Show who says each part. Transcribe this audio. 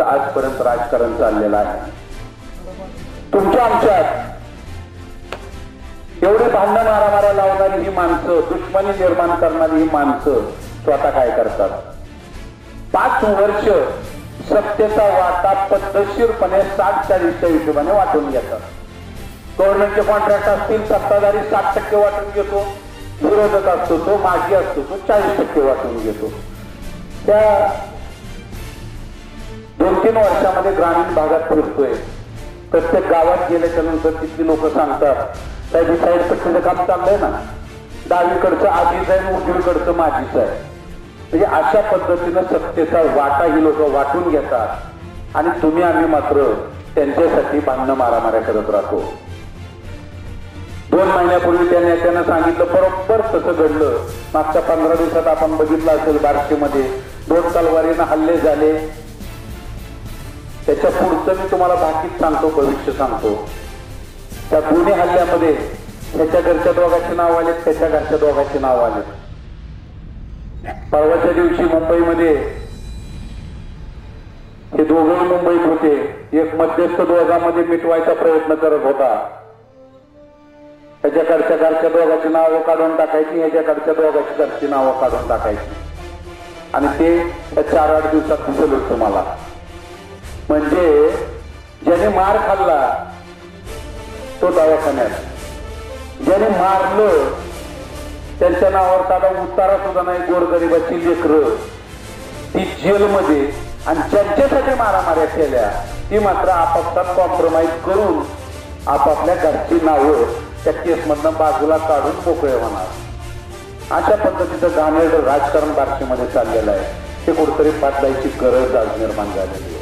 Speaker 1: आजपर्यंत राजकारण चाललेलं आहे। तुमच्या आमच्यात एवढे भांडण मारामारा लावणारी ही माणसं, दुश्मनी निर्माण करणारी ही माणसं स्वतः काय करतात? 5 वर्ष सत्तेचा वाटा पद्धतशीरपणे 60-40च्या हिशोबाने वाटून घेतात। गव्हर्नमेंटचे कॉन्ट्रॅक्ट असतील, सत्ताधारी 60% वाटून घेतो, विरोधक असतो तो मागे असतो तो 40% वाटून घेतो। त्या 2-3 वर्षामध्ये ग्रामीण भागात फिरतोय, प्रत्येक गावात गेल्याच्या नंतर तिथली लोक सांगतात त्याची साईड पट्टीचं काम चाललंय ना, डावीकडचं आधीच आहे, उजवीकडचं माझीच आहे। म्हणजे अशा पद्धतीनं सत्तेचा वाटा ही लोक वाटून घेतात आणि तुम्ही आम्ही मात्र त्यांच्यासाठी भांडणं मारामाऱ्या करत राहतो। 2 महिन्यापूर्वी त्या नेत्यानं सांगितलं, बरोबर तसं घडलं। मागच्या 15 दिवसात आपण बघितलं असेल, बार्शीमध्ये 2 तलवारीनं हल्ले झाले। त्याच्या पुढचं मी तुम्हाला बाकीच सांगतो, भविष्य सांगतो। त्या दोन्ही हल्ल्यामध्ये त्याच्या घरच्या दोघांची नाव आले, त्याच्या घरच्या दोघांची नाव आले। परवाच्या दिवशी मुंबईमध्ये हे दोघंही मुंबईत होते, एक मध्यस्थ दोघांमध्ये मिटवायचा प्रयत्न करत होता। ह्याच्याकडच्या घरच्या दोघांची नावं काढून टाकायची, ह्याच्याकडच्या दोघांची घरची नावं काढून टाकायची आणि ते 4-8 दिवसात दिसलं तुम्हाला। म्हणजे ज्याने मार खाल्ला तो दवाखान्यात, ज्याने मारलं त्यांच्या नावावर साधा उतारा सुद्धा नाही, गोरगरिबाची लेकरं ती जेलमध्ये, आणि ज्यांच्यासाठी मारामाऱ्या केल्या ती मात्र आपापसात कॉम्प्रोमाइज करून आपापल्या घरची नावं त्या केसमधनं बाजूला काढून मोकळे होणार। अशा पद्धतीचं घाणेरडं राजकारण बार्शीमध्ये चाललेलं आहे। ते कुठेतरी बदलायची गरज आज निर्माण झालेली आहे।